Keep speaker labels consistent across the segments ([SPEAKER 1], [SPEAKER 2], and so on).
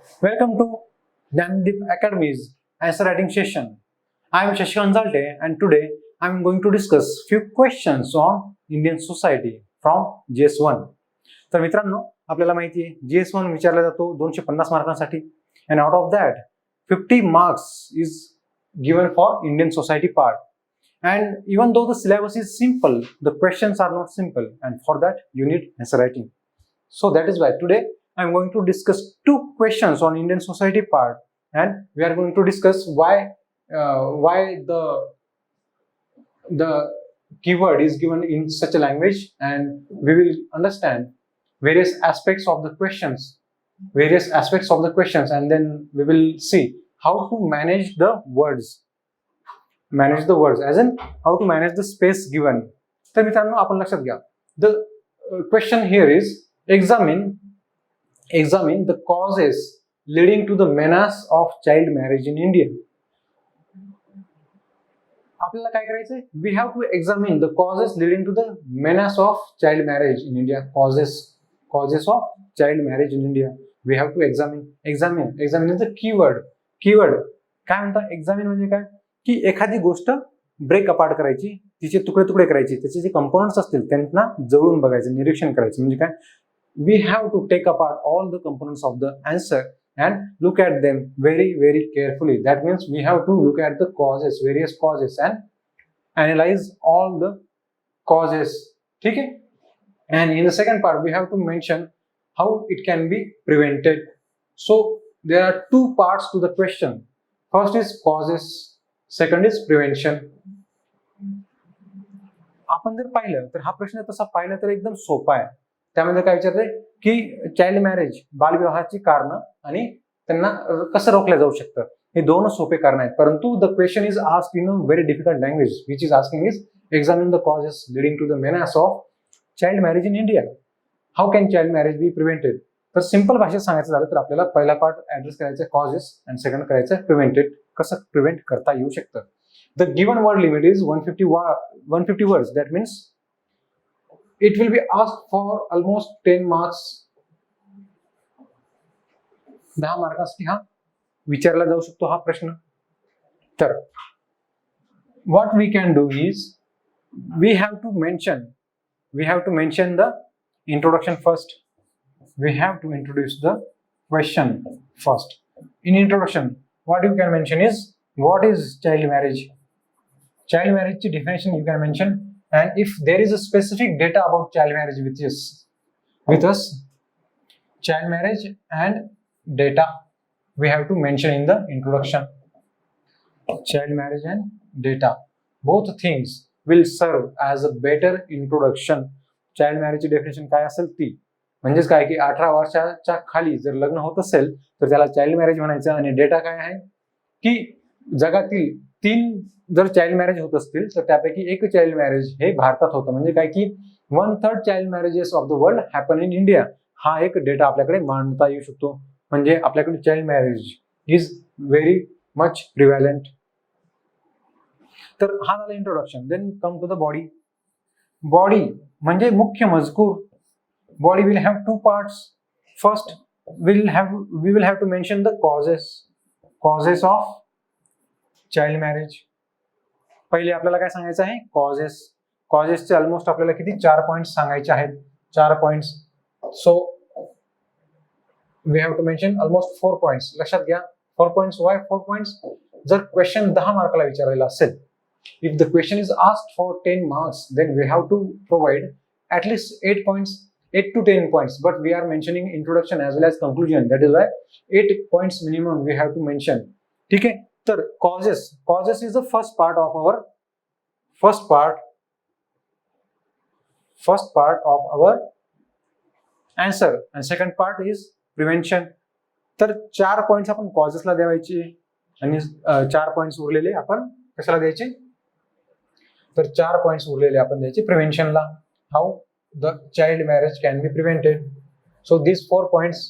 [SPEAKER 1] Welcome to Dnyanadeep Academy's answer writing session. I am Shashi Consalte and today I am going to discuss few questions on Indian society from GS1. तर मित्रांनो आपल्याला माहिती आहे GS1 विचारला जातो 250 मार्कांसाठी and out of that 50 marks is given for Indian society part. And even though the syllabus is simple, the questions are not simple, and for that you need answer writing. So that is why today I am going to discuss two questions on Indian society part, and we are going to discuss why the keyword is given in such a language, and we will understand various aspects of the questions, and then we will see how to manage the words, as in how to manage the space given. तर मित्रांनो आपण लक्षात घ्या, the question here is examine the causes leading to the menace of child marriage in India. आपल्याला काय करायचंय? We have to examine the causes leading to the menace of child marriage in India. Causes of child marriage in India. We have to examine is the keyword. काय म्हणता? Examine म्हणजे काय? की एखादी गोष्ट ब्रेक अपार्ट करायची, तिचे तुकडे तुकडे करायचे, त्याचे जे कंपोनेंट्स असतील त्यांना जवळून बघायचं, निरीक्षण करायचं. म्हणजे काय? We have to take apart all the components of the answer and look at them very, very carefully. That means we have to look at the causes, various causes, and analyze all the causes. Okay? And in the second part, we have to mention how it can be prevented. So there are two parts to the question. First is causes, second is prevention. आपण जर पाहिलं तर हा प्रश्न तसा पाहिलं तर एकदम सोपा आहे. त्यामध्ये काय विचारते की चाइल्ड मॅरेज, बालविवाहाची कारण आणि त्यांना कसं रोखलं जाऊ शकतं, हे दोन सोपे कारण आहेत. परंतु the question is asked in a very difficult language which is asking is examine the causes leading to the menace of child marriage in India. How can child marriage be prevented? तर simple भाषेत सांगायचं झालं तर आपल्याला पहिला part address करायचा causes आणि second करायचं प्रिव्हेंटेड, कसं प्रिव्हेंट करता येऊ शकतं. The given word limit is 150 words. That means it will be asked for almost 10 marks. 10 मार्कांसाठी हा विचारला जाऊ शकतो हा प्रश्न. तर what we can do is we have to mention the introduction first. We have to introduce the question first. In introduction, what you can mention is what is child marriage. Child marriage ची definition you can mention. And if there is a specific data about child marriage with us, child marriage and data, we have to mention in the introduction. Child marriage and data, both things will serve as a better introduction. Child marriage definition काय असेल ती म्हणजेच काय की 18 वर्षाच्या खाली जर लग्न होत असेल तर त्याला चाइल्ड मॅरेज म्हणायचं. आणि डेटा काय आहे की जगातील 3 जर चाइल्ड मॅरेज होत असतील तर त्यापैकी एक चाइल्ड मॅरेज हे भारतात होतं. म्हणजे काय की 1/3 child marriages of the world happen in India. हा एक डेटा आपल्याकडे मांडता येऊ शकतो. म्हणजे आपल्याकडे child marriage is very much prevalent. तर हा झाला introduction. Then come to the body. Body म्हणजे मुख्य मजकूर. Body will have 2 parts. First we will have to mention the causes of child marriage. पहिले आपल्याला काय सांगायचं आहे? कॉजेसचे ऑलमोस्ट आपल्याला किती 4 पॉइंट्स सांगायचे आहेत. 4 points. So we have to mention almost 4 points. लक्षात घ्या 4 पॉइंट्स. Why 4 points? जर क्वेश्चन 10 मार्काला विचारलेला असेल, if the question is asked for 10 marks, then we have to provide at least 8 points, 8 to 10 points, but we are mentioning introduction as well as conclusion. That is why 8 points minimum we have to mention. ठीक है? तर causes is the first part of our answer, and second part is prevention. तर 4 points आपण कॉजेसला द्यायचे आणि 4 points उरलेले आपण कशाला द्यायचे? तर 4 पॉइंट्स उरलेले आपण द्यायचे प्रिव्हेंशनला. How the child marriage can be prevented. So these 4 points,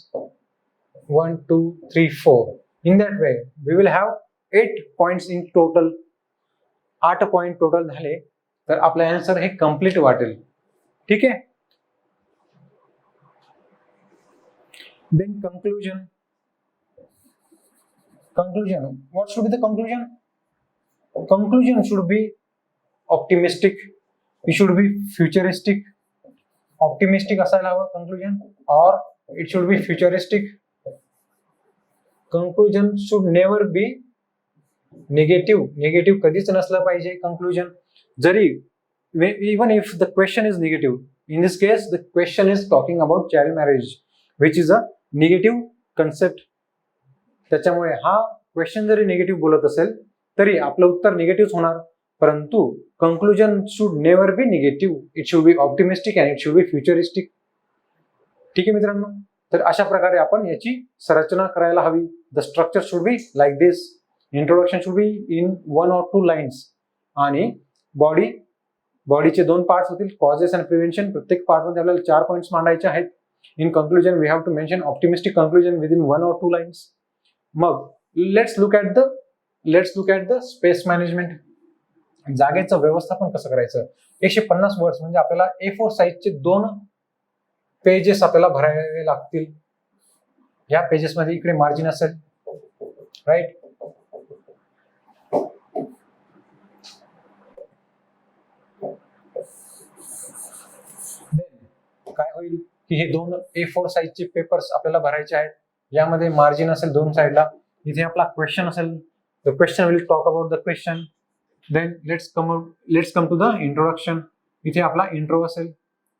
[SPEAKER 1] 1, 2, 3, 4. In that way, we will have 8 points in total. 8 point total झाले तर आपला आन्सर हे कम्प्लीट वाटेल. ठीक आहे. Then conclusion. Conclusion. What should be the conclusion? Conclusion should be optimistic. It should be futuristic. Optimistic असायला हवं conclusion, or it should be futuristic. Conclusion should never be negative. Negative कधीच नसलं पाहिजे conclusion. जरी even if the question is negative, in this case the question is talking about child marriage, which is a negative concept. त्याच्यामुळे हा question जरी negative बोलत असेल तरी आपलं उत्तर निगेटिव्ह होणार, परंतु conclusion should never B negative. It should be optimistic and it should be futuristic. ठीक आहे मित्रांनो, तर अशा प्रकारे आपण याची संरचना करायला हवी. The structure should be like this. Introduction should be in 1 or 2 lines, आणि बॉडीचे 2 पार्ट्स होतील, कॉजेस अँड प्रिव्हेन्शन. प्रत्येक पार्टमध्ये आपल्याला 4 पॉईंट्स मांडायचे आहेत. In conclusion we have to mention optimistic conclusion within 1 or 2 lines. मग let's look at the space management. जागेचं व्यवस्थापन कसं करायचं. 150 वर्ड्स म्हणजे आपल्याला A4 साईजचे 2 पेजेस आपल्याला भरावे लागतील. या पेजेस मध्ये इकडे मार्जिन असेल, राईट. काय होईल की हे 2 A4 साईजचे पेपर्स आपल्याला भरायचे आहेत. यामध्ये मार्जिन असेल 2 साइडला. इथे आपला क्वेश्चन असेल. The question will talk about the question. Then let's come to the introduction. इथे आपला इंट्रो असेल,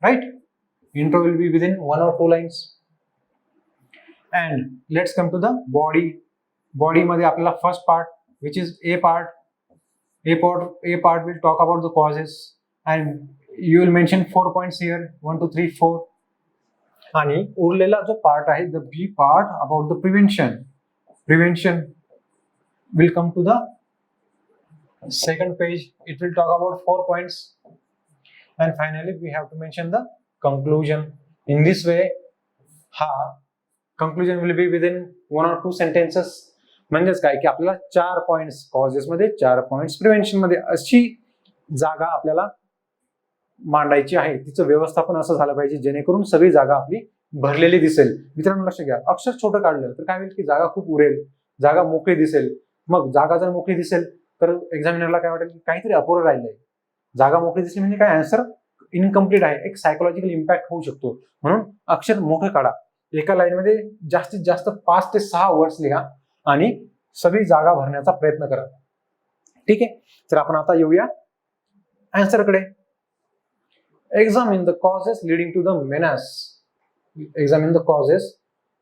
[SPEAKER 1] right. Intro will be within 1 or 2 lines. And let's come to the body. Body मध्ये आपल्याला first part which is A part. A part will talk about the causes and you will mention 4 points here, 1 2 3 4. आणि उरलेला जो part आहे, the B part about the prevention will come to the second page. It will talk about 4 points, and finally we have to mention the conclusion. In this way, conclusion will be within 1 or 2 sentences. म्हणजेच काय की आपल्याला 4 points causes मध्ये, 4 points prevention मध्ये, अशी जागा आपल्याला मांडायची आहे. तिचं व्यवस्थापन असं झालं पाहिजे जेणेकरून सगळी जागा आपली भरलेली दिसेल. मित्रांनो लक्ष घ्या, अक्षर छोटं काढलं तर काय होईल की जागा खूप उरेल, जागा मोकळी दिसेल. मग जागा जर मोकळी दिसेल तर एक्झामिनरला काय वाटेल की काहीतरी अपुरं राहिलंय. जागा मोकळी दिसली म्हणजे काय, आन्सर इनकम्प्लीट आहे. एक सायकोलॉजिकल इम्पॅक्ट होऊ शकतो. म्हणून अक्षर मोठं काढा. एका लाईन मध्ये जास्तीत जास्त 5 ते 6 वर्ड्स लिहा आणि सगळी जागा भरण्याचा प्रयत्न करा. ठीक आहे, तर आपण आता येऊया आन्सरकडे. Examine the causes leading to the menace. Examine the causes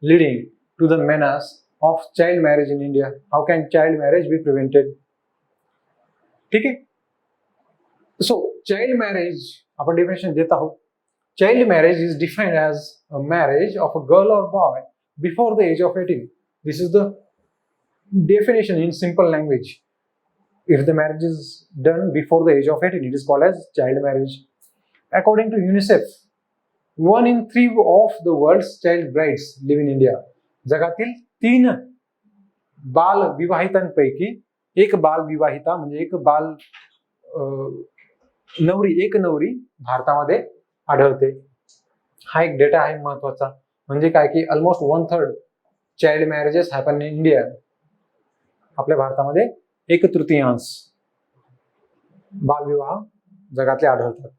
[SPEAKER 1] leading to the menace of child marriage in India. How can child marriage be prevented? ठीक आहे. So child marriage आपण definition देत आहोत. Child marriage is defined as a marriage of a girl or boy before the age of 18. This is the definition in simple language. If the marriage is done before the age of 18, it is called as child marriage. According to UNICEF, 1 in 3 of the world's child brides live in India. जगातील 3 बाल विवाहितांपैकी एक बाल विवाहिता म्हणजे एक नवरी भारतामध्ये आढळते. हा एक डेटा आहे महत्वाचा. म्हणजे काय की almost 1/3 child marriages happen in India. आपल्या भारतामध्ये 1/3 बालविवाह जगातले आढळतात.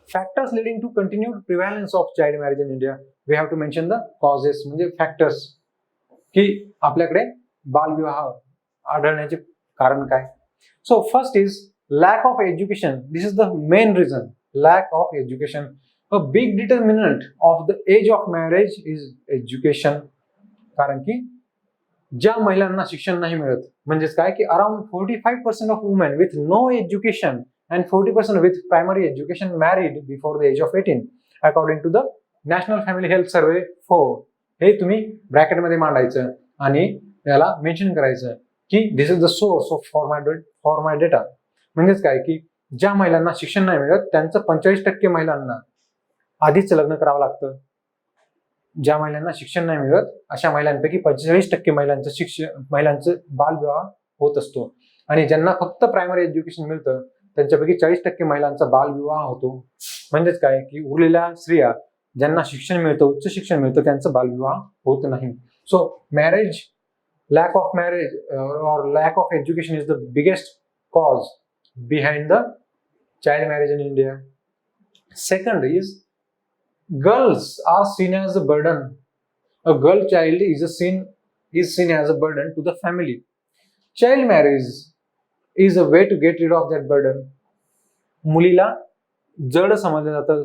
[SPEAKER 1] Factors leading to continued prevalence of child marriage in India. We have to mention the causes, म्हणजे फॅक्टर्स, की आपल्याकडे बालविवाह आढळण्याचे कारण काय. So first is lack of education. This is the main reason. Lack of education. A big determinant of the age of marriage is education. कारण की ज्या महिलांना शिक्षण नाही मिळत, म्हणजेच काय की around 45% of women with no education and 40% with primary education married before the age of 18, according to the National Family Health Survey 4. हे तुम्ही ब्रॅकेट मध्ये मांडायचं आणि याला मेन्शन करायचं की this is the source of for my data. म्हणजेच काय की ज्या महिलांना शिक्षण नाही मिळत त्यांचं 45% महिलांना आधीच लग्न करावं लागतं. ज्या महिलांना शिक्षण नाही मिळत अशा महिलांपैकी 45% महिलांचं बालविवाह होत असतो. आणि ज्यांना फक्त प्रायमरी एज्युकेशन मिळतं त्यांच्यापैकी 40% महिलांचा बालविवाह होतो. म्हणजेच काय की उरलेल्या स्त्रिया ज्यांना शिक्षण मिळतं, उच्च शिक्षण मिळतं, त्यांचं बालविवाह होत नाही. So marriage lack of marriage or lack of education is the biggest cause behind the child marriage in India. Second is girls are seen as a burden. A girl child is seen as a burden to the family. Child marriage is a way to get rid of that burden. मुलीला जड समजलं जातं,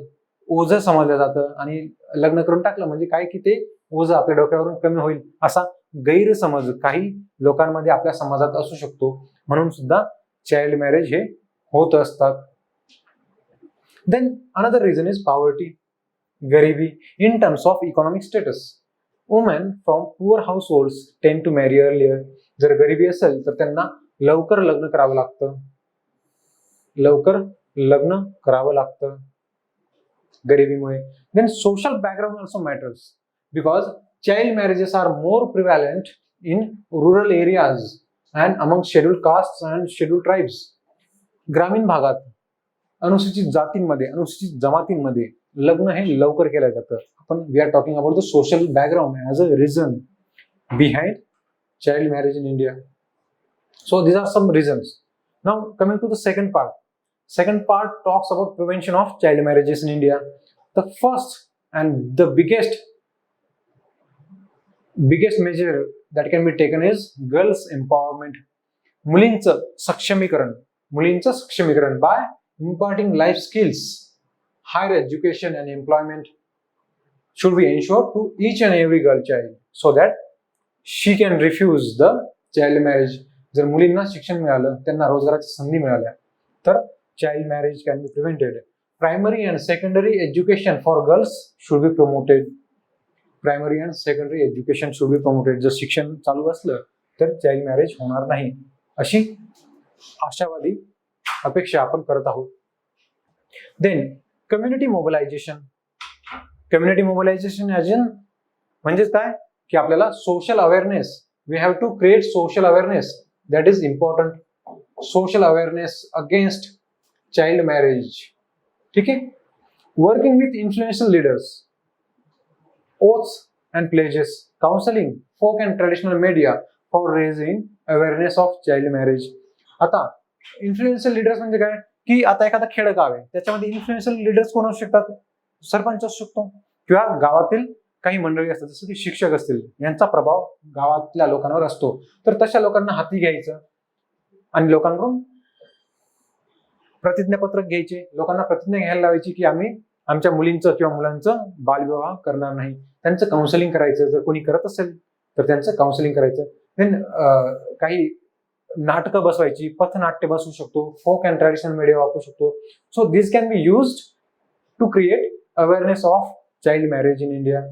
[SPEAKER 1] ओझं समजलं जातं आणि लग्न करून टाकलं म्हणजे काय की ते ओझं आपल्या डोक्यावरून कमी होईल असा गैरसमज काही लोकांमध्ये आपल्या समाजात असू शकतो. म्हणून सुद्धा चाइल्ड मॅरेज हे होत असतात. Then another reason is poverty, गरिबी. In terms of economic status, women from poor households tend to marry earlier. जर गरिबी असेल तर त्यांना लवकर लग्न करावं लागतं गरिबीमुळे. Then social background also matters because child marriages are more prevalent in rural areas and among scheduled caste and scheduled tribes. ग्रामीण भागात अनुसूचित जातींमध्ये, अनुसूचित जमातींमध्ये लग्न हे लवकर केलं जातं. आपण we are talking about the social background as a reason behind child marriage in India. So these are some reasons. Now coming to the second part. Second part talks about prevention of child marriages in India. The first and the biggest measure that can be taken is girls empowerment. मुलींचं सक्षमीकरण by imparting life skills. Higher education and employment should be ensured to each and every girl child so that she can refuse the child marriage. जर मुलींना शिक्षण मिळालं, त्यांना रोजगाराच्या संधी मिळाल्या तर child marriage can be prevented. Primary and secondary education for girls should be promoted. Primary and secondary education should be promoted. जर शिक्षण चालू असलं तर चाइल्ड मॅरेज होणार नाही अशी आशावादी अपेक्षा आपण करत आहोत. Then community mobilisation. Community mobilisation म्हणजेच काय की आपल्याला social awareness, we have to create social awareness. That is important. Social awareness against child marriage. ठीक है. Working with influential leaders, oaths and pledges, counseling, folk and traditional media for raising awareness of child marriage. आता influential leaders म्हणजे काय की आता एखादा खेडगाव आहे त्याच्यामध्ये इन्फ्लुएन्शियल लीडर्स कोण असू शकतात? सरपंच असू शकतो किंवा गावातील काही मंडळी असतात जसं की शिक्षक असतील, यांचा प्रभाव गावातल्या लोकांवर असतो. तर तशा लोकांना हाती घ्यायचं आणि लोकांकडून प्रतिज्ञापत्रक घ्यायचे, लोकांना प्रतिज्ञा घ्यायला लावायची की आम्ही आमच्या मुलींचं किंवा मुलांचं बालविवाह करणार नाही. त्यांचं काउन्सिलिंग करायचं. जर कोणी करत असेल तर त्यांचं काउन्सिलिंग करायचं. देन काही नाटकं बसवायची, पथनाट्य बसवू शकतो, फोक अँड ट्रॅडिशनल मीडिया वापरू शकतो. So this can be used to create awareness of child marriage in India.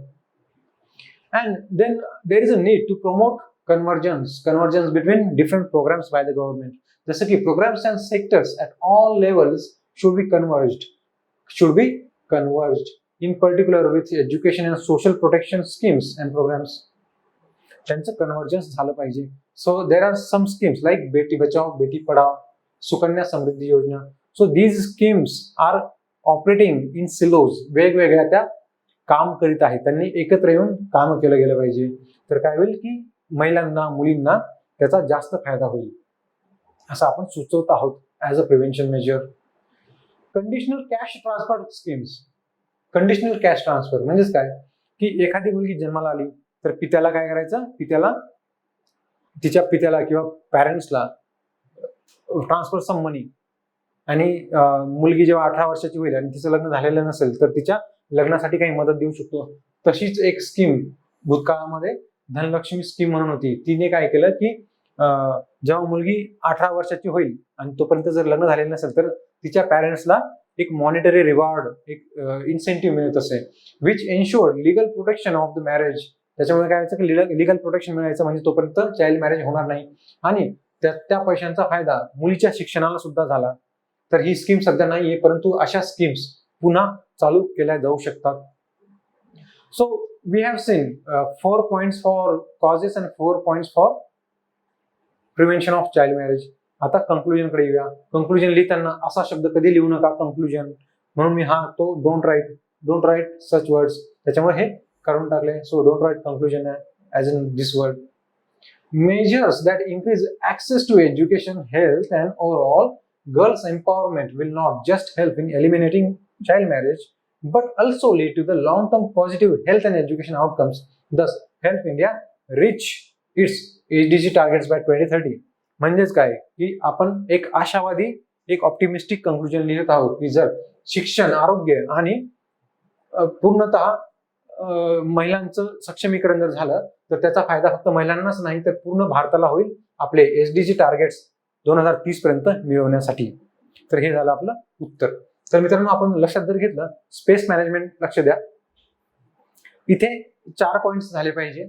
[SPEAKER 1] And then there is a need to promote convergence between different programs by the government. जसं की programs and sectors at all levels should be converged in particular with education and social protection schemes and programs. त्यांचं convergence झालं पाहिजे. So there are some schemes like Beti Bachao Beti Padhao, Sukanya Samriddhi योजना. So these schemes are operating in silos. वेगवेगळ्या त्या काम करीत आहे, त्यांनी एकत्र येऊन काम केलं गेलं पाहिजे. तर काय होईल की महिलांना, मुलींना त्याचा जास्त फायदा होईल असं आपण सुचवत आहोत as a prevention measure. Conditional cash transfer schemes. Conditional cash transfer म्हणजेच काय की एखादी मुलगी जन्माला आली तर पित्याला काय करायचं, तिच्या पित्याला किंवा पॅरेंट्सला ट्रान्सफर सम मनी. आणि मुलगी जेव्हा 18 वर्षाची होईल आणि तिचं लग्न झालेलं नसेल तर तिच्या लग्नासाठी काही मदत देऊ शकतो. तशीच एक स्कीम भूतकाळामध्ये धनलक्ष्मी स्कीम म्हणून होती. तिने काय केलं की जेव्हा मुलगी 18 वर्षाची होईल आणि तोपर्यंत जर लग्न झालेलं नसेल तर तिच्या पॅरेंट्सला एक मॉनिटरी रिवॉर्ड, एक इन्सेंटिव्ह मिळत असे, which ensured legal protection of the marriage. त्याच्यामुळे काय व्हायचं की लिगल प्रोटेक्शन मिळायचं म्हणजे तोपर्यंत चाइल्ड मॅरेज होणार नाही आणि त्या पैशांचा फायदा मुलीच्या शिक्षणाला सुद्धा झाला. तर ही स्कीम सध्या नाहीये, परंतु अशा स्कीम्स पुन्हा चालू केल्या जाऊ शकतात. So we have seen 4 points for causes and 4 points for prevention of child marriage. आता कंक्लुजन कडे येऊया. कंक्लुजन लिहिताना असा शब्द कधी लिहू नका कंक्लुजन, म्हणून मी डोंट राईट सच वर्ड्स त्याच्यामुळे हे काढून टाकले. So don't write conclusion as in this word. Measures that increase access to education, health, and overall girls' empowerment will not just help in eliminating child marriage, but also lead to the long-term positive health and education outcomes. Thus, help India reach its SDG targets by 2030. म्हणजेच काय की आपण एक आशावादी, एक optimistic conclusion लिहित आहोत की जर शिक्षण, आरोग्य आणि पूर्णतः महिलांचं सक्षमीकरण जर झालं तर त्याचा फायदा फक्त महिलांनाच नाही तर पूर्ण भारताला होईल आपले एसडीजी टार्गेट्स 2030 पर्यंत मिळवण्यासाठी. तर हे झालं आपलं उत्तर. तर मित्रांनो, आपण लक्षात जर घेतलं, स्पेस मॅनेजमेंट लक्ष द्या. इथे 4 पॉइंट्स झाले पाहिजे.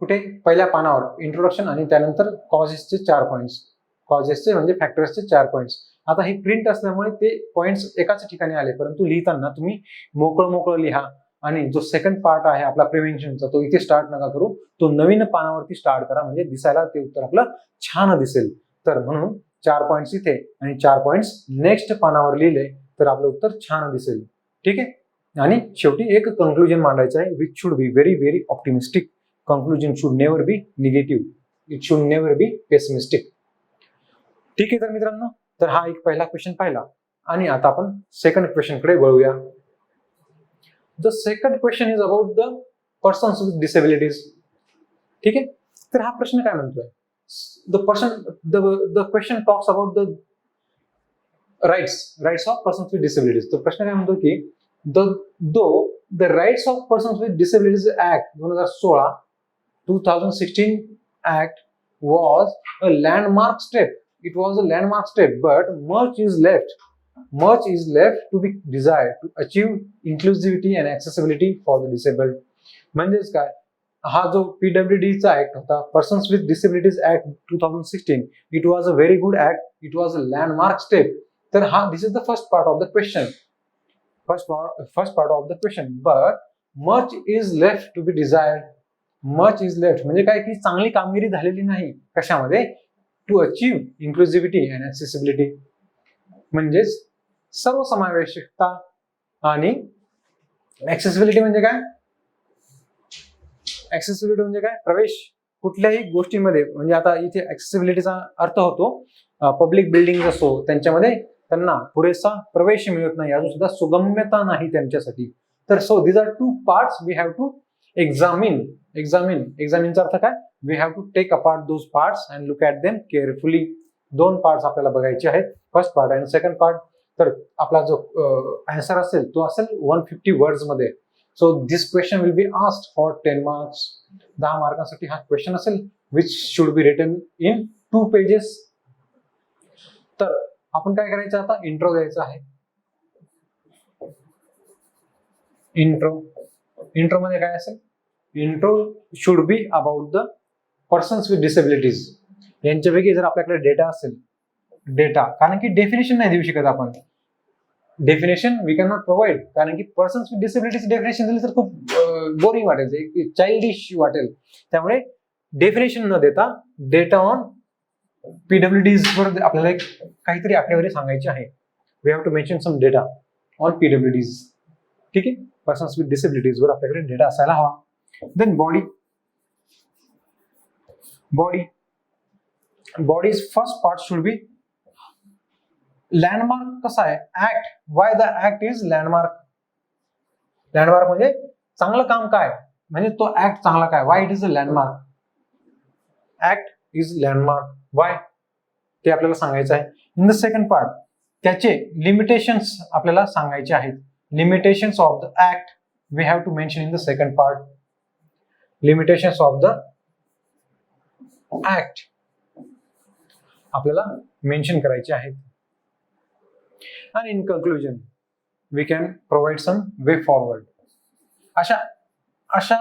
[SPEAKER 1] कुठे? पहिल्या पानावर इंट्रोडक्शन आणि त्यानंतर कॉजेसचे 4 पॉइंट्स. कॉजेसचे म्हणजे फॅक्टर्सचे 4 पॉइंट्स. आता ही प्रिंट असल्यामुळे ते पॉइंट्स एकाच ठिकाणी आले, परंतु लिहिताना तुम्ही मोकळं लिहा. आणि जो सेकंड पार्ट आहे आपला प्रिव्हेन्शनचा, तो इथे स्टार्ट नका करू, तो नवीन पानावरती स्टार्ट करा, म्हणजे दिसायला ते उत्तर आपलं छान दिसेल. तर म्हणून 4 पॉइंट्स इथे आणि 4 पॉइंट्स नेक्स्ट पानावर लिहिले तर आपलं उत्तर छान दिसेल. ठीक आहे. आणि शेवटी एक कंक्लुजन मांडायचं आहे, which should be very very optimistic. Conclusion should never B negative, it should never B pessimistic. ठीक आहे. तर मित्रांनो, तर हा एक पहिला क्वेश्चन पाहिला आणि आता आपण सेकंड क्वेश्चन कडे वळूया. The second question is about the persons with disabilities. ठीक आहे. तर हा प्रश्न काय म्हणतोय? The question talks about the rights of persons with disabilities. तो प्रश्न काय म्हणतो की though the Rights of Persons with Disabilities Act 2016 Act was a landmark step. It was a landmark step, but much is left to be desired to achieve inclusivity and accessibility for the disabled. म्हणजेच काय, हा जो PWD चा act होता, persons with disabilities act 2016, it was a very good act, it was a landmark step. तर हा this is the first part of the question. First part of the question, but much is left to be desired. Much is left म्हणजे काय की चांगली कामगिरी झालेली नाही. कशामध्ये? To achieve inclusivity and accessibility. म्हणजेच सर्वसमावेशकता आणि ऍक्सेसिबिलिटी म्हणजे काय? ऍक्सेसिबिलिटी म्हणजे काय? प्रवेश कुठल्याही गोष्टीमध्ये. म्हणजे आता इथे ऍक्सेसिबिलिटीचा अर्थ होतो पब्लिक बिल्डिंग असो, त्यांच्यामध्ये त्यांना पुरेसा प्रवेश मिळत नाही, अजून सुद्धा सुगम्यता नाही त्यांच्यासाठी. तर so these are 2 parts we have to एक्झामिनचा अर्थ काय? We have to take apart those parts and look at them carefully. 2 parts आपल्याला बघायचे आहेत, फर्स्ट पार्ट आणि सेकंड पार्ट. तर आपला जो आन्सर असेल तो असेल 150 वर्ड्स मध्ये. So this question will be asked for 10 marks. 10 मार्कांसाठी हा क्वेश्चन असेल, which should be written in 2 pages. तर आपण काय करायचं आता? इंट्रो द्यायचा आहे. इंट्रो मध्ये काय असेल? Intro should be about the persons with disabilities. यांच्यापैकी जर आपल्याकडे डेटा असेल, डेटा, कारण की डेफिनेशन नाही देऊ शकत आपण. Definition we can not provide, कारण की पर्सन्स विथ डिसेबिलिटीज डेफिनेशन दिली तर खूप बोरिंग वाटेल, चाइल्डिश वाटेल. त्यामुळे डेफिनेशन न देता डेटा ऑन पीडब्ल्यूडीज वर आपल्याला काहीतरी आकडेवारी सांगायची आहे. We have to mention some data on PWDs. ठीक आहे. पर्सन्स विथ डिसेबिलिटीज वर आपल्याकडे डेटा असायला हवा. Then bodies first part should be landmark. कसा आहे? Act. Why the act is landmark? Landmark म्हणजे चांगलं काम काय, म्हणजे तो ऍक्ट चांगला काय? Why it is a landmark? Act is landmark. Why? ते आपल्याला सांगायचं आहे. इन द सेकंड पार्ट त्याचे लिमिटेशन्स आपल्याला सांगायचे आहेत. Limitations of the act we have to mention in the second part. Limitations of the act आपल्याला मेन्शन करायचे आहेत. आणि in conclusion we can provide some way forward. अशा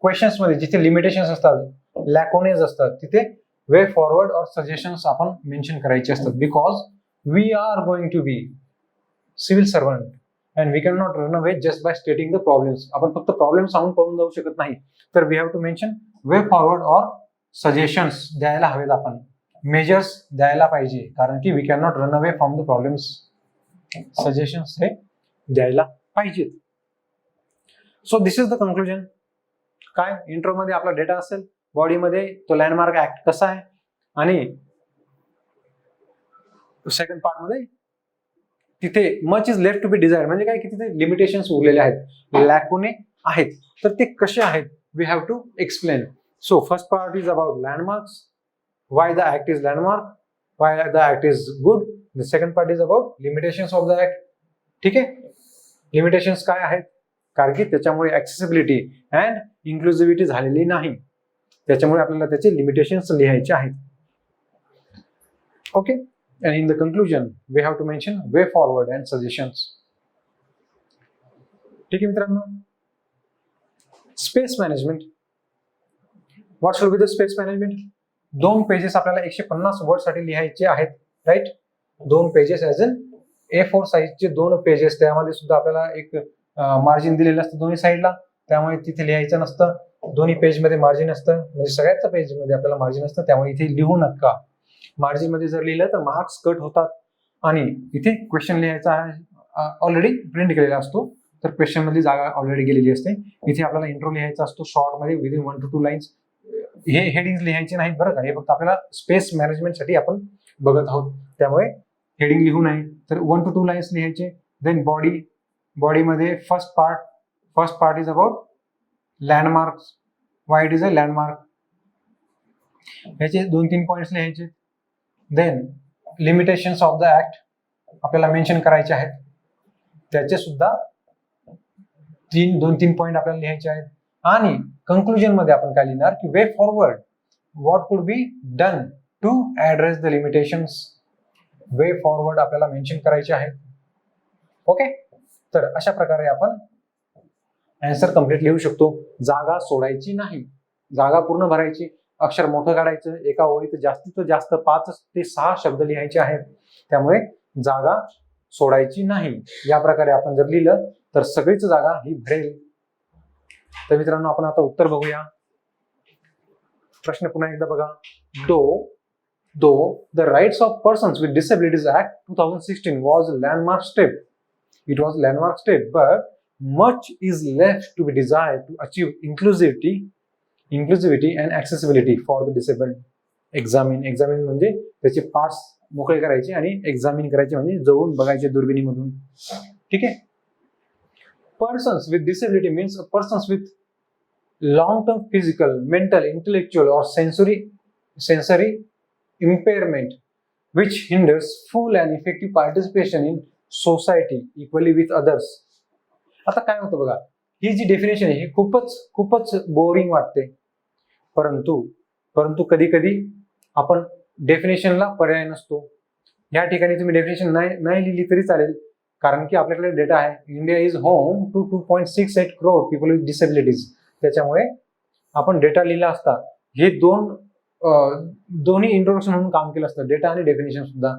[SPEAKER 1] क्वेश्चन्स मध्ये जिथे लिमिटेशन्स असतात, लॅकोनेज असतात, तिथे वे फॉरवर्ड और सजेशन्स आपण मेन्शन करायचे असतात. Because we are going to be civil servant and we can not run away just by stating the problems. आपण फक्त प्रॉब्लेम सांगून पळून जाऊ शकत नाही. तर we have to mention way forward और सजेशन्स द्यायला हवेत. आपण मेजर्स द्यायला पाहिजे, कारण की we can not run away from the problems. Suggestions हे द्यायला पाहिजेत. So this is the conclusion. काय? इंट्रो मध्ये आपला डेटा असेल, बॉडीमध्ये तो लँडमार्क ऍक्ट कसा आहे, आणि सेकंड पार्ट मध्ये तिथे much is left to be desire म्हणजे काय की तिथे लिमिटेशन्स उरलेले आहेत, लॅकुने आहेत, तर ते कसे आहेत we have to explain. So first part is about landmarks, why the act is landmark, why the act is good. The second part is about limitations of the act. ठीक आहे, लिमिटेशन्स काय आहेत, कारण की त्याच्यामुळे ऍक्सेसिबिलिटी अँड इन्क्लुझिव्हिटी झालेली नाही, त्याच्यामुळे आपल्याला त्याचे लिमिटेशन्स लिहायचे आहेत. Okay, and in the conclusion we have to mention way forward and suggestions. ठीक आहे मित्रांनो, space management. What should be the space management? 2 pages आपल्याला 150 वर्ड साठी लिहायचे आहेत, right. 2 pages as in A4 साईजचे 2 पेजेस, त्यामध्ये सुद्धा आपल्याला एक मार्जिन दिलेलं असतं दोन्ही साईडला, त्यामुळे तिथे लिहायचं नसतं. दोन्ही पेजमध्ये मार्जिन असतं, म्हणजे सगळ्याच पेजमध्ये आपल्याला मार्जिन असतं, त्यामुळे इथे लिहू नका. मार्जिन मध्ये जर लिहिलं तर मार्क्स कट होतात, आणि इथे क्वेश्चन लिहायचा ऑलरेडी प्रिंट केलेला असतो, तर क्वेश्चन मधली जागा ऑलरेडी गेलेली असते. इथे आपल्याला इंट्रो लिहायचा असतो शॉर्ट मध्ये विदिन 1 to 2 लाईन्स. हे हेडिंग लिहायचे नाहीत बरं का, हे फक्त आपल्याला स्पेस मॅनेजमेंट साठी आपण बघत आहोत, त्यामुळे हेडिंग लिहू नये. तर 1 to 2 लाईन्स लिहायचे. देन बॉडीमध्ये first part is about landmarks, why it is a landmark, ह्याचे 2-3 पॉइंट्स लिहायचे. Then limitations of the act आपल्याला मेन्शन करायचे आहेत, त्याचे सुद्धा 2-3 पॉइंट आपल्याला लिहायचे आहेत. आणि कंक्लुजन मध्ये आपण काय लिहिणार की वे forward, what could be done to address the limitations. Way forward आपल्याला मेन्शन करायचे आहेत. ओके, तर अशा प्रकारे आपण आन्सर कंप्लीट लिहू शकतो. जागा सोडायची नाही, जागा पूर्ण भरायची, अक्षर मोठं काढायचं, एका ओळीत जास्तीत जास्त 5 ते 6 शब्द लिहायचे आहेत, त्यामुळे जागा सोडायची नाही. या प्रकारे आपण जर लिहिलं तर सगळीच जागा ही भरेल. तर मित्रांनो, आपण आता उत्तर बघूया. प्रश्न पुन्हा एकदा बघा. Though the rights of persons with disabilities act 2016 was a landmark step. It was a landmark step, but much is left to be desired to achieve inclusivity and accessibility for the disabled. Examine म्हणजे त्याचे parts मोकळे करायचे, आणि examine करायचे म्हणजे जवळून बघायचे दुर्बिणीमधून. ठीक आहे. Persons with disability means persons with long-term physical, mental, intellectual or sensory impairment which hinders full and effective participation in society equally with others. आता काय होतं बघा, ही जी डेफिनेशन आहे ही खूपच बोरिंग वाटते, परंतु कधी कधी आपण डेफिनेशनला पर्याय नसतो. या ठिकाणी तुम्ही डेफिनेशन नाही लिहिली तरी चालेल, कारण की आपल्याकडे डेटा आहे. India is home to 2.68 crore people with disabilities. त्याच्यामुळे आपण डेटा लिहिला असता. हे दोन्ही इंट्रोडक्शन म्हणून काम केलं असतं, डेटा आणि डेफिनेशन सुद्धा.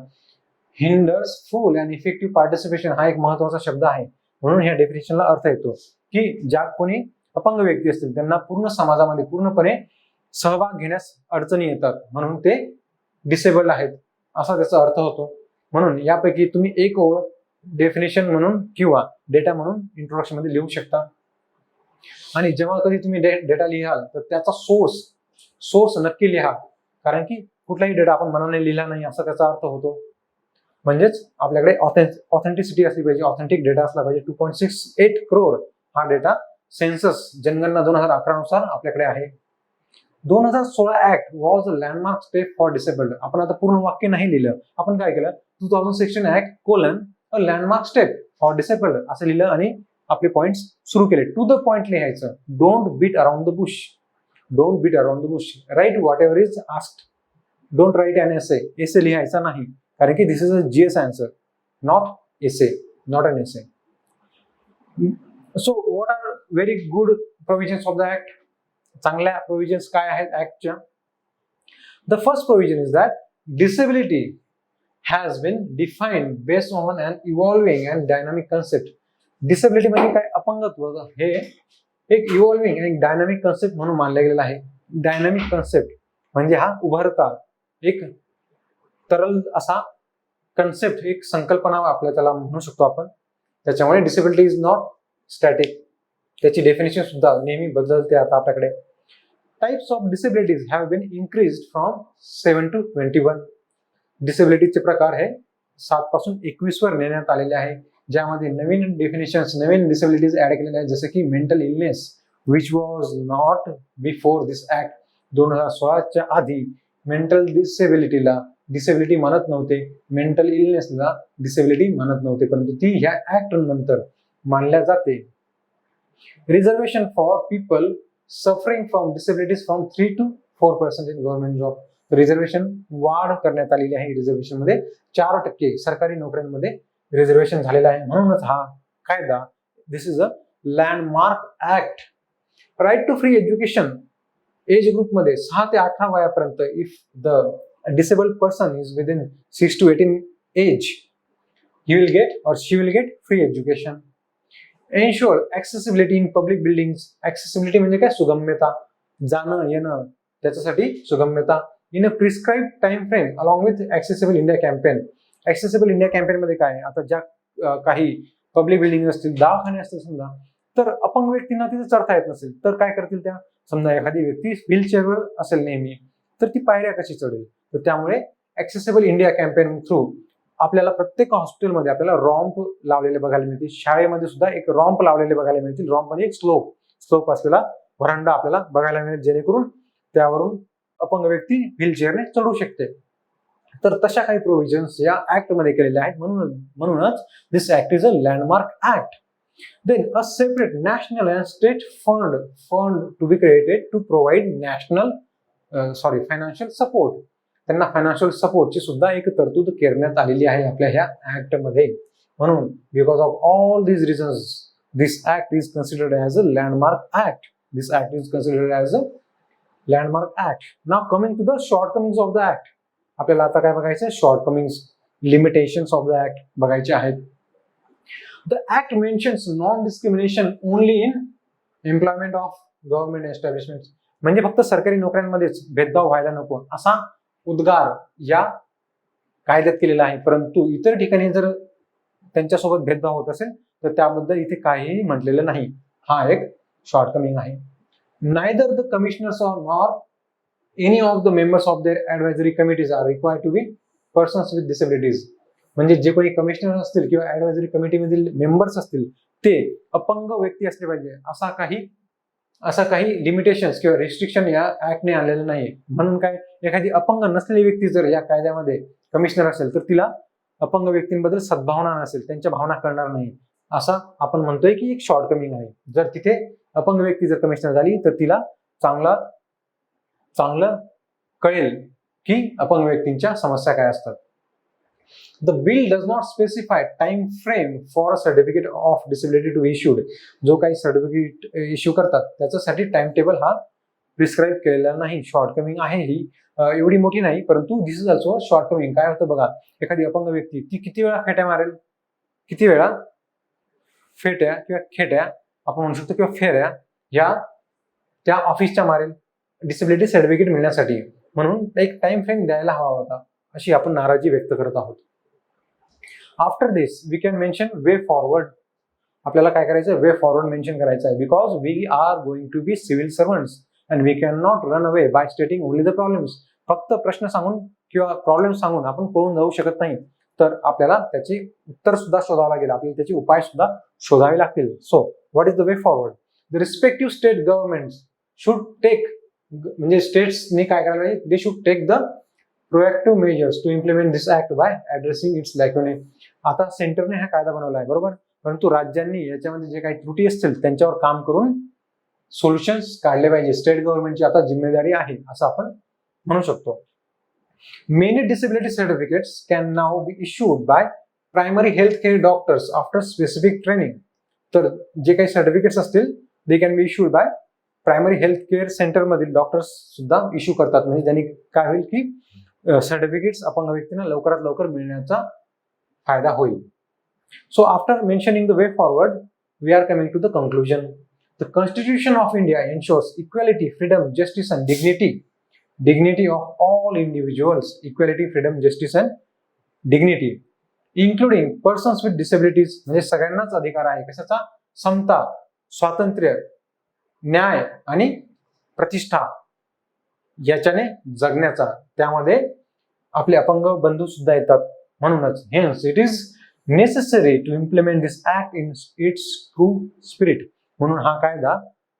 [SPEAKER 1] Hinders full and effective participation हा एक महत्वाचा शब्द आहे, म्हणून ह्या डेफिनेशनला अर्थ येतो की ज्या कोणी अपंग व्यक्ती असतील त्यांना पूर्ण समाजामध्ये पूर्णपणे सहभाग घेण्यास अडचणी येतात, म्हणून ते डिसेबल्ड आहेत असा त्याचा अर्थ होतो. म्हणून यापैकी तुम्ही एक ओळ डेफिनेशन म्हणून किंवा डेटा म्हणून इंट्रोडक्शन मध्ये लिहू शकता. आणि जेव्हा कधी तुम्ही डेटा लिहाल तर त्याचा सोर्स नक्की लिहा, कारण की कुठलाही डेटा आपण मनाने लिहिला नाही असा त्याचा अर्थ होतो. म्हणजेच आपल्याकडे ऑथेंटिसिटी असली पाहिजे, ऑथेंटिक डेटा असला पाहिजे. 2.68 crore हा डेटा सेन्सस जनगणना 2011 नुसार आपल्याकडे आहे. 2016 act was a landmark step for disabled. आपण आता पूर्ण वाक्य नाही लिहिलं, आपण काय केलं 2016 act colon a landmark step for disabled असं लिहिलं आणि आपले पॉइंट्स सुरू केले. टू द पॉइंट लिहायचं. Don't beat around the bush. Write whatever is asked. Don't write an essay लिहायचा नाही, कारण की this is a GS answer, not an essay. So what are very good provisions of the act. चांगल्या provisions काय आहेत ऍक्टच्या? The first provision is that disability has been defined based on an evolving and dynamic concept. Disability म्हणजे काय? अपंगत्व हे एक evolving आणि डायनामिक कन्सेप्ट म्हणून मानलं गेलेलं आहे. डायनामिक कन्सेप्ट म्हणजे हा उभरता एक तरल असा कन्सेप्ट, एक संकल्पना आपल्या त्याला म्हणू शकतो आपण. त्याच्यामुळे डिसेबिलिटी इज नॉट स्टॅटिक. त्याची डेफिनेशन सुद्धा नेहमी बदलते आता आपल्याकडे. Types of disabilities have been increased from 7 to 21. डिसेबिलिटीचे प्रकार हे 7 पासून 21 वर नेण्यात आलेले आहे, ज्यामध्ये नवीन डेफिनेशन्स, नवीन डिसेबिलिटीज ऍड केलेल्या आहेत, जसे की mental illness which was not before this act. 2016च्या आधी मेंटल डिसेबिलिटी म्हणत नव्हते, मेंटल इलनेसला डिसेबिलिटी म्हणत नव्हते, परंतु ती ह्या ऍक्ट नंतर मानल्या जाते. Reservation for people suffering from disabilities from 3 to 4% in government job. Reservation वाढ करण्यात आलेली आहे. रिझर्वेशन मध्ये 4% सरकारी नोकऱ्यांमध्ये रिझर्वेशन झालेलं आहे. म्हणूनच हा कायदा, this is a landmark act. Right to free education age ग्रुपमध्ये 6 ते 18 वयापर्यंत, if the disabled person is within 6 to 18 age, he will get or she will get free education. Ensure accessibility in public buildings. Accessibility म्हणजे काय? सुगम्यता, जाणं येणं, त्याच्यासाठी सुगम्यता. In a prescribe time frame along with accessible India campaign. Accessible India campaign मध्ये काय, आता ज्या काही पब्लिक बिल्डिंग असतील, दवाखाने असतील समजा, तर अपंग व्यक्तींना तिथे चढता येत नसेल तर काय करतील त्या, समजा एखादी व्यक्ती व्हीलचेअरवर असेल नेहमी, तर ती पायऱ्या कशी चढेल, तर त्यामुळे ऍक्सेसिबल इंडिया कॅम्पेन थ्रू आपल्याला प्रत्येक हॉस्पिटलमध्ये आपल्याला रॉम्प लावलेले बघायला मिळतील. शाळेमध्ये सुद्धा एक रॉम्प लावलेले बघायला मिळतील. रॉम्प म्हणजे एक स्लोप असलेला व्हरांडा आपल्याला बघायला मिळेल, जेणेकरून त्यावरून अपंग व्यक्ती व्हीलचेअरने चढू शकते. तर तशा काही प्रोव्हिजन्स या ऍक्ट मध्ये केलेल्या आहेत. म्हणूनच this act is a landmark act. Then a separate national and state fund to be created to provide financial support. त्यांना फायनान्शियल सपोर्टची सुद्धा एक तरतूद करण्यात आलेली आहे आपल्या ह्या ऍक्ट मध्ये. म्हणून because of all these reasons this act is considered as a landmark act. This act is considered as a landmark act. Now coming to the shortcomings of the act. आपल्याला आता काय बघायचं, shortcomings, limitations of the act बघायचे आहेत. The act mentions non discrimination only in employment of government establishment. म्हणजे फक्त सरकारी नोकऱ्यांमध्येच भेदभाव व्हायला नको असा उद्गार या कायद्यात केलेला आहे, परंतु इतर ठिकाणी जर त्यांच्यासोबत भेदभाव होत असेल तर त्याबद्दल इथे काहीही म्हटलेलं नाही. हा एक शॉर्टकमिंग आहे. Neither the commissioners nor any of the members of their advisory committees are required to be persons with disabilities. म्हणजे जे कोणी कमिशनर असतील किंवा ऍडवायझरी कमिटीमधील मेंबर्स असतील ते अपंग व्यक्ती असले पाहिजे, असा काही लिमिटेशन्स किंवा रिस्ट्रिक्शन या ऍक्टने आलेलं नाही. म्हणून काय, एखादी अपंग नसलेली व्यक्ती जर या कायद्यामध्ये कमिशनर असेल तर तिला अपंग व्यक्तींबद्दल सद्भावना नसेल, त्यांच्या भावना कळणार नाही, असा आपण म्हणतोय की एक शॉर्टकमिंग आहे. जर तिथे अपंग व्यक्ती जर कमिशनर झाली तर तिला चांगलं कळेल की अपंग व्यक्तींच्या समस्या काय असतात. The bill does not specify time frame for a certificate of disability to be issued. जो काही सर्टिफिकेट इश्यू करतात त्याच्यासाठी टाइम टेबल हा प्रिस्क्राईब केलेला नाही. शॉर्टकमिंग आहे ही, एवढी मोठी नाही, परंतु दिस इज ऑल्सो शॉर्टकमिंग. काय होतं बघा, एखादी अपंग व्यक्ती ती किती वेळा फेट्या मारेल, किती वेळा फेट्या किंवा खेट्या आपण म्हणू शकतो किंवा फेऱ्या या त्या ऑफिसच्या मारेल डिसेबिलिटी सर्टिफिकेट मिळण्यासाठी. म्हणून एक टाइम फ्रेम द्यायला हवा होता, अशी आपण नाराजी व्यक्त करत आहोत. After this we can mention way forward. आपल्याला काय करायचं, वे फॉरवर्ड मेन्शन करायचं आहे. Because we are going to be civil servants and we can not run away by stating only the problems. फक्त प्रश्न सांगून किंवा प्रॉब्लेम सांगून आपण पळून जाऊ शकत नाही, तर आपल्याला त्याची उत्तर सुद्धा शोधावं लागेल, आपल्याला त्याची उपाय सुद्धा शोधावे लागतील. So what is the way forward? The respective state government should take, म्हणजे स्टेट्सने काय करायला पाहिजे, they should take the proactive measures to implement this act by addressing its lacunae. आता सेंटरने हा कायदा बनवला आहे बरोबर, परंतु राज्यांनी याच्यामध्ये जे काही त्रुटी असतील त्यांच्यावर काम करून सोल्युशन्स काढले पाहिजे. स्टेट गव्हर्नमेंटची आता जिम्मेदारी आहे असं आपण म्हणू शकतो. Many disability certificates can now be issued by primary health care doctors after specific training. तर जे काही सर्टिफिकेट्स असतील दे can be issued by primary health care centre मधील डॉक्टर्स सुद्धा इश्यू करतात. म्हणजे त्यांनी काय होईल की सर्टिफिकेट्स अपंग व्यक्तींना लवकरात लवकर मिळण्याचा फायदा होईल. So after mentioning the way forward, we are coming to the conclusion. The Constitution of India ensures equality, freedom, justice and dignity. Dignity of all individuals. Equality, freedom, justice and dignity. Including persons with disabilities. म्हणजे सगळ्यांनाच अधिकार आहे. कशाचा? समता, स्वातंत्र्य, न्याय आणि प्रतिष्ठा याच्याने जगण्याचा, त्यामध्ये आपले अपंग बंधू सुद्धा येतात. म्हणूनच hence it is necessary to implement this act in its true spirit. म्हणून हा कायदा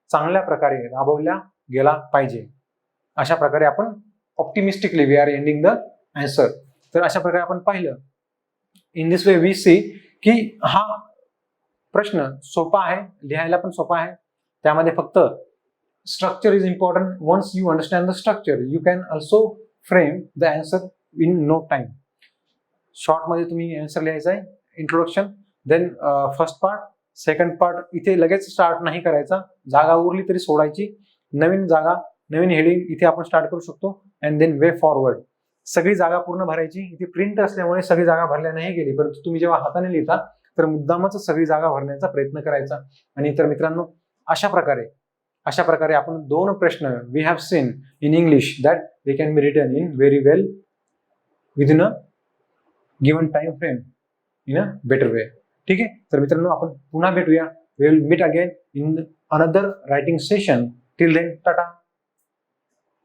[SPEAKER 1] चांगल्या प्रकारे राबवला गेला पाहिजे. अशा प्रकारे आपण optimistically we are ending the answer. तर अशा प्रकारे आपण पाहिलं. In this way we see की हा प्रश्न सोपा आहे, लिहायला पण सोपा आहे. त्यामध्ये फक्त structure is important. Once you understand the structure you can also frame the answer in no time. Short मध्ये तुम्ही आन्सर लिहायचा आहे. Introduction, then first part, second part. इथे लगेच स्टार्ट नाही करायचा, जागा उरली तरी सोडायची. नवीन जागा, नवीन हेडिंग इथे आपण स्टार्ट करू शकतो. And then way forward. सगळी जागा पूर्ण भरायची. इथे प्रिंट असल्यामुळे सगळी जागा भरल्या नाही गेली, परंतु तुम्ही जेव्हा हाताने लिहिता तर मुद्दामच सगळी जागा भरण्याचा प्रयत्न करायचा. आणि तर मित्रांनो, अशा प्रकारे आपण 2 प्रश्न we have seen in English that they can be written in very well within a given time frame in a better way. ठीक आहे. तर मित्रांनो, आपण पुन्हा भेटूया. We will meet again in another writing session. Till then, Tata.